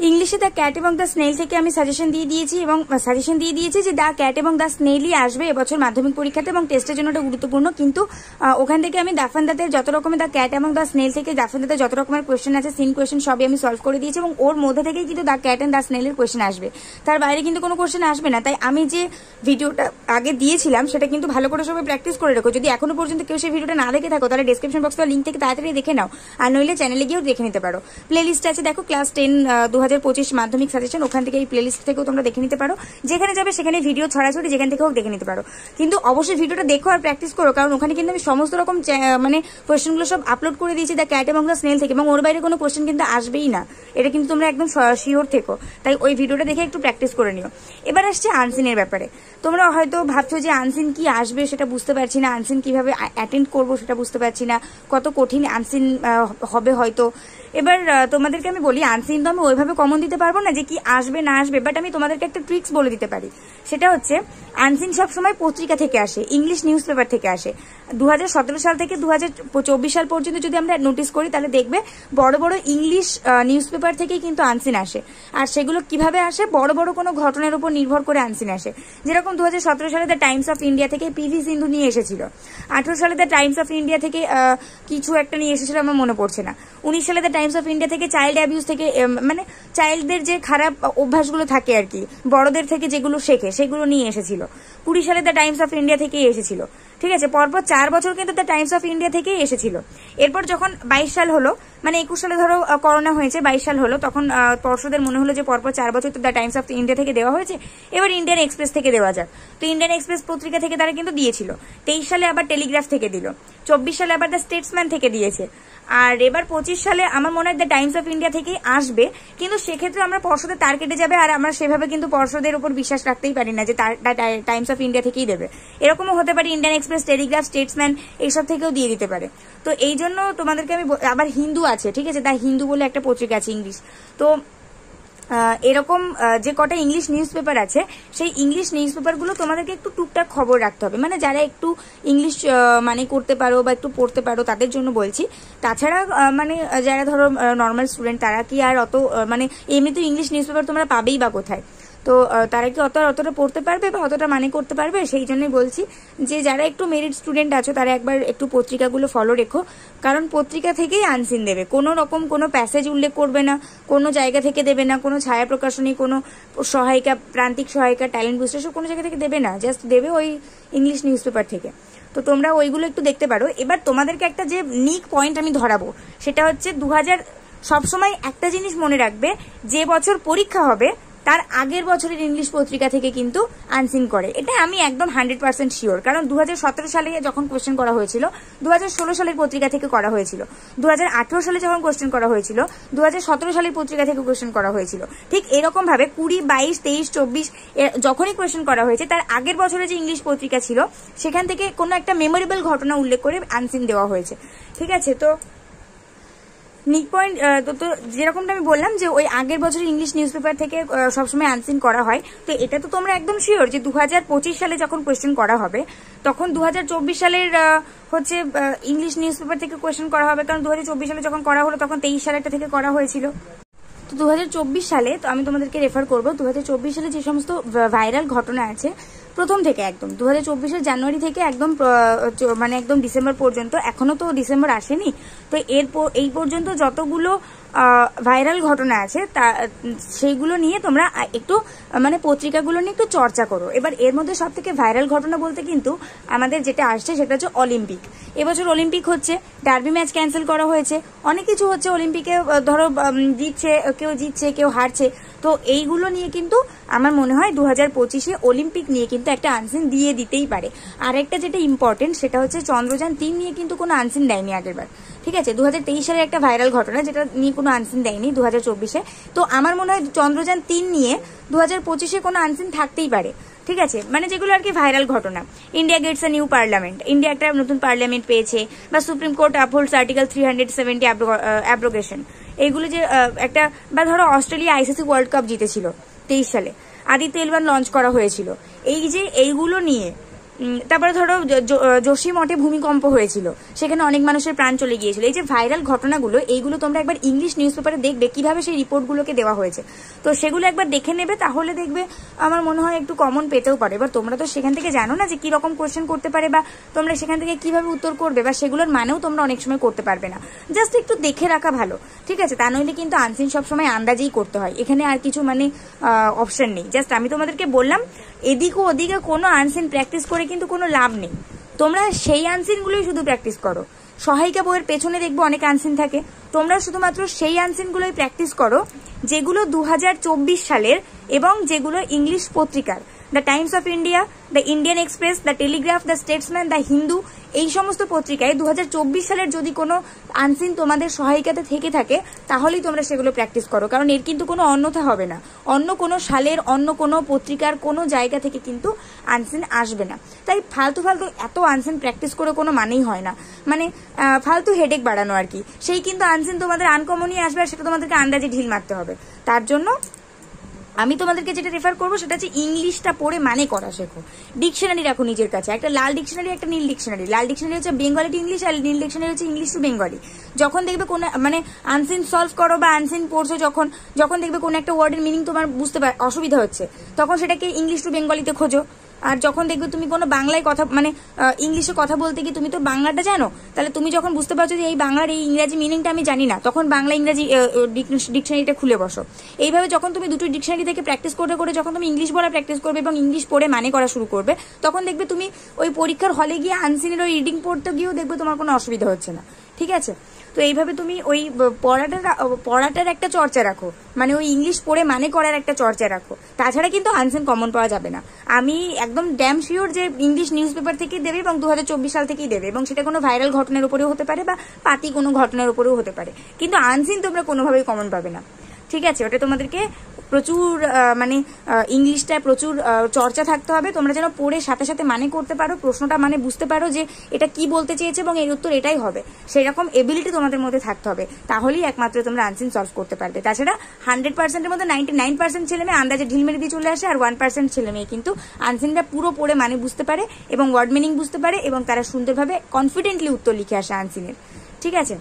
ইংলিশে the cat এবং the snail থেকে আমি সাজেশন দিয়ে দিয়েছি যে দ্য ক্যাট এবং দ্য স্নেলই আসবে এবছর মাধ্যমিক পরীক্ষাতে এবং টেস্টের জন্য ওটা গুরুত্বপূর্ণ। কিন্তু ওখান থেকে আমি দাফান্দাতে যত রকমের দ্য ক্যাট এবং দ্য স্নেল থেকে দাফান্দাতে যত রকমের কোয়েশ্চেন আছে সিন কোয়েশ্চেন সবই আমি সলভ করে দিয়েছি এবং ওর মধ্যে থেকেই কিন্তু দ্য ক্যাট এন্ড দ্য স্নেলের কোয়েশ্চেন আসবে, তার বাইরে কিন্তু কোনো কোয়েশ্চেন আসবে না। তাই আমি যে ভিডিওটা আগে দিয়েছিলাম সেটা কিন্তু ভালো করে সবাই প্র্যাকটিস করে রাখো। যদি এখনো পর্যন্ত কেউ সেই ভিডিওটা না দেখে থাকো তাহলে ডেসক্রিপশন বক্সে লিঙ্ক থেকে তাড়াতাড়ি দেখে নাও, আর নইলে চ্যানেলে গিয়েও দেখে নিতে পারো। প্লে লিস্ট আছে দেখো, ক্লাস 10 2025 মাধ্যমিক সাজেশন, ওখান থেকে এই প্লে লিস্ট থেকেও তোমরা দেখে নিতে পারো। যেখানে যাবে সেখানে ভিডিও ছড়াছড়ি যেখান থেকে হোক দেখে নিতে পারো, কিন্তু অবশ্যই ভিডিওটা দেখো আর প্র্যাকটিস করো, কারণ ওখানে কিন্তু আমি সমস্ত রকম মানে কোয়েশ্চেনগুলো সব আপলোড করে দিয়েছি দ্য ক্যাট এবং দ্য স্নেল থেকে, এবং ওর বাইরে কোনো কোয়েশ্চেন কিন্তু আসবেই না, এটা কিন্তু তোমরা একদম শিওর থেকো। তাই ওই ভিডিওটা দেখে একটু প্র্যাকটিস করে নিও। এবার আসছে আনসিনের ব্যাপারে। তোমরা হয়তো ভাবছো যে আনসিন কি আসবে সেটা বুঝতে পারছি না, আনসিন কিভাবে অ্যাটেন্ড করবো সেটা বুঝতে পারছি না, কত কঠিন আনসিন হবে হয়তো। এবার তোমাদেরকে আমি বলি, আনসিন তো আমি ওইভাবে কমন দিতে পারবো না যে কি আসবে না আসবে, বাট আমি তোমাদেরকে একটা ট্রিক্স বলে দিতে পারি। সেটা হচ্ছে আনসিন সবসময় পত্রিকা থেকে আসে, ইংলিশ নিউজ পেপার থেকে আসে। 2017 সাল থেকে 2024 সাল পর্যন্ত যদি আমরা নোটিস করি তাহলে দেখবে বড় বড় ইংলিশ নিউজ পেপার থেকেই কিন্তু আনসিন আসে। আর সেগুলো কিভাবে আসে, বড় বড় কোনো ঘটনার উপর নির্ভর করে আনসিন আসে। যেরকম 2017 সালে দ্য টাইমস অফ ইন্ডিয়া থেকে পিভি সিন্ধু নিয়ে এসেছিল, 18 সালে দ্য টাইমস অফ ইন্ডিয়া থেকে কিছু একটা নিয়ে এসেছিল, আমার মনে পড়ছে না। 19 সালে দ্য টাইমস অফ ইন্ডিয়া থেকে চাইল্ড অ্যাবিউজ থেকে, মানে চাইল্ডদের যে খারাপ অভ্যাসগুলো থাকে আর কি, বড়দের থেকে যেগুলো শেখে সেগুলো নিয়ে এসেছিল। 20 সালে দ্য টাইমস অফ ইন্ডিয়া থেকেই এসেছিল। ঠিক আছে, পরপর 4 বছর কিন্তু দ্য টাইমস অফ ইন্ডিয়া থেকেই এসেছিল। এরপর যখন 22 সাল হলো, মানে 21 সালে ধরো করোনা হয়েছে, 22 সাল হলো, তখন পর্ষদের মনে হলো যে পরপর 4 বছর তো দ্য টাইমস অফ ইন্ডিয়া থেকে দেওয়া হয়েছে, এবার ইন্ডিয়ান এক্সপ্রেস থেকে দেওয়া যাক। তো ইন্ডিয়ান এক্সপ্রেস পত্রিকা থেকে তারা কিন্তু দিয়েছিল। 23 সালে আবার টেলিগ্রাফ থেকে দিল, 24 সালে আবার দ্য স্টেটসম্যান থেকে দিয়েছে, আর এবার 25 সালে আমার মনে হয় দ্য টাইমস অফ ইন্ডিয়া থেকেই আসবে। কিন্তু সেক্ষেত্রে আমরা পর্ষদের তার কেটে যাবে, আর আমরা সেভাবে কিন্তু পর্ষদের উপর বিশ্বাস রাখতেই পারি না যে টাইমস অফ ইন্ডিয়া থেকেই দেবে। এরকমও হতে পারে ইন্ডিয়ান এক্সপ্রেস, টেলিগ্রাফ, স্টেটসম্যান এইসব থেকেও দিয়ে দিতে পারে। তো এই জন্য তোমাদেরকে আমি, আবার হিন্দু আছে, ঠিক আছে, দ্য হিন্দু বলে একটা পত্রিকা আছে ইংলিশ। তো এরকম যে কটা ইংলিশ নিউজ পেপার আছে, সেই ইংলিশ নিউজ পেপারগুলো তোমাদেরকে একটু টুকটাক খবর রাখতে হবে, মানে যারা একটু ইংলিশ মানে করতে পারো বা একটু পড়তে পারো তাদের জন্য বলছি। তাছাড়া মানে যারা ধরো নর্মাল স্টুডেন্ট, তারা কি আর অত মানে এমনি তো ইংলিশ নিউজ পেপার তোমরা পাবেই বা কোথায়, তো তারা কি অতটা পড়তে পারবে বা অতটা মানে করতে পারবে? সেই জন্যই বলছি যে যারা একটু মেরিট স্টুডেন্ট আছো তারা একবার একটু পত্রিকাগুলো ফলো রেখো, কারণ পত্রিকা থেকেই আনসিন দেবে। কোনো রকম কোনো প্যাসেজ উল্লেখ করবে না, কোনো জায়গা থেকে দেবে না, কোনো ছায়া প্রকাশনী, কোনো সহায়িকা, প্রান্তিক সহায়িকা, ট্যালেন্ট বুস্টার সব কোনো জায়গা থেকে দেবে না, জাস্ট দেবে ওই ইংলিশ নিউজ পেপার থেকে। তো তোমরা ওইগুলো একটু দেখতে পারো। এবার তোমাদেরকে একটা যে নিক পয়েন্ট আমি ধরাবো, সেটা হচ্ছে 2000 সবসময় একটা জিনিস মনে রাখবে, যে বছর পরীক্ষা হবে তার আগের বছরের ইংলিশ পত্রিকা থেকে কিন্তু আনসিন করে, এটা আমি একদম 100% শিওর। কারণ 2017 সালে যখন কোয়েশ্চেন করা হয়েছিল, 2016 সালের পত্রিকা থেকে করা হয়েছিল, 2018 সালে যখন কোয়েশ্চেন করা হয়েছিল, 2017 সালের পত্রিকা থেকে কোয়েশ্চেন করা হয়েছিল। ঠিক এরকম ভাবে 20, 22, 23, 24 যখনই কোয়েশ্চেন করা হয়েছে তার আগের বছরে যে ইংলিশ পত্রিকা ছিল সেখান থেকে কোনো একটা মেমোরেবল ঘটনা উল্লেখ করে আনসিন দেওয়া হয়েছে। ঠিক আছে, তো নিক পয়েন্ট তো যেরকমটা আমি বললাম যে ওই আগের বছর ইংলিশ নিউজ পেপার থেকে সবসময় আনসিন করা হয়। তো এটা তো তোমরা একদম শিওর যে 2025 সালে যখন কোয়েশ্চেন করা হবে তখন 2024 সালের হচ্ছে ইংলিশ নিউজ পেপার থেকে কোয়েশ্চেন করা হবে, কারণ 2024 সালে যখন করা হলো তখন 23 সালেরটা থেকে করা হয়েছিল। তো 2024 সালে তো আমি তোমাদেরকে রেফার করবো 2024 সালে যে সমস্ত ভাইরাল ঘটনা আছে প্রথম থেকে একদম 2024 জানুয়ারি থেকে একদম মানে একদম ডিসেম্বর পর্যন্ত, এখনো তো ডিসেম্বর আসেনি, তো এই পর্যন্ত যতগুলো ভাইরাল ঘটনা আছে তা সেইগুলো নিয়ে তোমরা একটু মানে পত্রিকাগুলো নিয়ে একটু চর্চা করো। এবার এর মধ্যে সব থেকে ভাইরাল ঘটনা বলতে কিন্তু আমাদের যেটা আসছে সেটা হচ্ছে অলিম্পিক। এবছর অলিম্পিক হচ্ছে, ডার্বি ম্যাচ ক্যান্সেল করা হয়েছে, অনেক কিছু হচ্ছে অলিম্পিকে, ধরো জিতছে কেউ, জিতছে কেউ, হারছে। তো এইগুলো নিয়ে কিন্তু আমার মনে হয় 2025 অলিম্পিক নিয়ে কিন্তু একটা আনসিন দিয়ে দিতেই পারে। আর একটা যেটা ইম্পর্টেন্ট সেটা হচ্ছে চন্দ্রযান 3 নিয়ে কিন্তু কোনো আনসিন দেয়নি আগেরবার। ঠিক আছে, 2023 সালের একটা ভাইরাল ঘটনা যেটা নিয়ে কোনো আনসিন দেয়নি 2024-এ। তো আমার মনে হয় চন্দ্রযান 3 নিয়ে 2025-এ কোনো আনসিন থাকতেই পারে। ঠিক আছে, মানে যেগুলো আর কি ভাইরাল ঘটনা। India gets a new parliament, India একটা নতুন পার্লামেন্ট পেয়েছে, বা Supreme Court upholds article 370 abrogation, এইগুলো যে একটা, বা ধরো অস্ট্রেলিয়া আইসিসি ওয়ার্ল্ড কাপ জিতেছিল 23 সালে, আদিত্য এল1 লঞ্চ করা হয়েছিল। এই যে এইগুলো নিয়ে তারপরে ধরো যোশী মঠে ভূমিকম্প হয়েছিল, সেখানে অনেক মানুষের প্রাণ চলে গিয়েছিল। এই যে ভাইরাল ঘটনাগুলো, এইগুলো তোমরা একবার ইংলিশ নিউজ পেপারে দেখবে কিভাবে সেই রিপোর্টগুলোকে দেওয়া হয়েছে, তো সেগুলো একবার দেখে নেবে, তাহলে দেখবে আমার মনে হয় একটু কমন পেতেও পারে। এবার তোমরা তো সেখান থেকে জানো না যে কি রকম কোশ্চেন করতে পারে, বা তোমরা সেখান থেকে কিভাবে উত্তর করবে, বা সেগুলোর মানেও তোমরা অনেক সময় করতে পারবে না। জাস্ট একটু দেখে রাখা ভালো, ঠিক আছে? তা নইলে কিন্তু আনসিন সবসময় আন্দাজেই করতে হয়, এখানে আর কিছু মানে অপশন নেই। জাস্ট আমি তোমাদেরকে বললাম, এদিক ও ওদিকে কোনো আনসিন প্র্যাকটিস করে কিন্তু কোনো লাভ নেই। তোমরা সেই আনসিনগুলোই শুধু প্র্যাকটিস করো। সহায়িকা বইয়ের পেছনে দেখবো অনেক আনসিন থাকে, তোমরা শুধুমাত্র সেই আনসিনগুলোই প্র্যাকটিস করো যেগুলো 2024 সালের এবং যেগুলো ইংলিশ পত্রিকার, the Times of India, the Indian express, the Telegraph, the Statesman, the Hindu, এই সমস্ত পত্রিকায় 2024 সালের যদি কোনো আনসিন তোমাদের সহায়িকাতে থেকে থাকে, তাহলেই তোমরা সেগুলো প্র্যাকটিস করো, কারণ এর কিন্তু কোনো অন্যথা হবে না। অন্য কোনো সালের অন্য কোনো পত্রিকার কোনো জায়গা থেকে কিন্তু আনসিন আসবে না। তাই ফালতু ফালতু এত আনসিন প্র্যাকটিস করে কোনো মানেই হয় না, মানে ফালতু হেডেক বাড়ানো আর কি। সেই কিন্তু আনসিন তোমাদের আনকমনই আসবে, আর সেটা তোমাদেরকে আন্দাজে ঢিল মারতে হবে। তার জন্য আমি তোমাদেরকে যেটা রেফার করবো সেটা হচ্ছে ইংলিশটা পড়ে মানে করা শেখো। ডিকশনারি রাখো নিজের কাছে, একটা লাল ডিকশনারি, একটা নীল ডিকশনারি। লাল ডিকশনারি হচ্ছে বেঙ্গলি টু ইংলিশ, আর নীল ডিকশনারি হচ্ছে ইংলিশ টু বেঙ্গলি। যখন দেখবে কোনো মানে আনসিন সলভ করো বা আনসিন পড়ছো, যখন দেখবে কোনো একটা ওয়ার্ডের মিনিং তোমার বুঝতে অসুবিধা হচ্ছে, তখন সেটাকে ইংলিশ টু বেঙ্গলিতে খোঁজো। আর যখন দেখবে তুমি কোনো বাংলায় কথা মানে ইংলিশে কথা বলতে গিয়ে তুমি তো বাংলাটা জানো, তাহলে তুমি যখন বুঝতে পারছো যে এই বাংলার এই ইংরাজি মিনিংটা আমি জানি না, তখন বাংলা ইংরাজি ডিকশনারিটা খুলে বসো। এইভাবে যখন তুমি দুটো ডিকশনারি থেকে প্র্যাকটিস করে করে যখন তুমি ইংলিশ বলা প্র্যাকটিস করবে এবং ইংলিশ পড়ে মানে করা শুরু করবে, তখন দেখবে তুমি ওই পরীক্ষার হলে গিয়ে আনসিনের ওই রিডিং পড়তে গিয়েও দেখবে তোমার কোনো অসুবিধা হচ্ছে না, ঠিক আছে? তো এইভাবে তুমি ওই পড়াটার একটা চর্চা রাখো, মানে ওই ইংলিশ পড়ে মানে করার একটা চর্চা রাখো। তাছাড়া কিন্তু আনসিন কমন পাওয়া যাবে না। আমি একদম ড্যাম শিওর যে ইংলিশ নিউজ পেপার থেকেই দেবে এবং 2024 সাল থেকেই দেবে, এবং সেটা কোনো ভাইরাল ঘটনার উপরেও হতে পারে বা পাতি কোনো ঘটনার উপরেও হতে পারে, কিন্তু আনসিন তোমরা কোনোভাবেই কমন পাবে না, ঠিক আছে? ওটা তোমাদেরকে প্রচুর মানে ইংলিশটা প্রচুর চর্চা থাকতে হবে, তোমরা যেন পড়ে সাথে সাথে মানে করতে পারো, প্রশ্নটা মানে বুঝতে পারো যে এটা কি বলতে চেয়েছে এবং এর উত্তর এটাই হবে, সেই রকম এবিলিটি তোমাদের মধ্যে থাকতে হবে, তাহলেই একমাত্র তোমরা আনসিন সলভ করতে পারবে। তাছাড়া 100%-এর মধ্যে 99% ছেলে মেয়ে আন্দাজে ঢিল মেরে দিয়ে চলে আসে, আর 1% ছেলে মেয়ে কিন্তু আনসিনটা পুরো পড়ে মানে বুঝতে পারে এবং ওয়ার্ড মিনিং বুঝতে পারে, এবং তারা সুন্দরভাবে কনফিডেন্টলি উত্তর লিখে আসে আনসিনের, ঠিক আছে?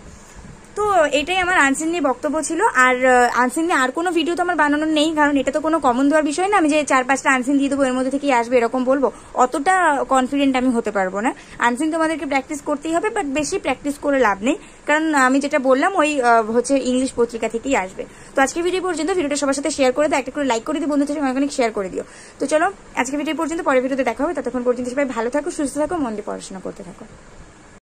তো এটাই আমার আনসিন নিয়ে বক্তব্য ছিল। আর আনসিন নিয়ে আর কোনো ভিডিও তো আমার বানানোর নেই, কারণ এটা তো কোনো কমন দেওয়ার বিষয় না, আমি যে 4-5টা আনসিন দিয়ে দেবো এর মধ্যে থেকেই আসবে এরকম বলবো, অতটা কনফিডেন্ট আমি হতে পারবো না। আনসিন তোমাদেরকে প্র্যাকটিস করতেই হবে, বাট বেশি প্র্যাকটিস করে লাভ নেই, কারণ আমি যেটা বললাম ওই হচ্ছে ইংলিশ পত্রিকা থেকেই আসবে। তো আজকে ভিডিও পর্যন্ত, ভিডিওটা সবার সাথে শেয়ার করে দাও, একটা করে লাইক করে দিও, বন্ধুদের সঙ্গে অনেক শেয়ার করে দিও। তো চলো আজকে ভিডিও পর্যন্ত, পরের ভিডিওতে দেখা হবে, ততক্ষণ পর্যন্ত সবাই ভালো থাকো, সুস্থ থাকো, মন দিয়ে পড়াশোনা করতে থাকো।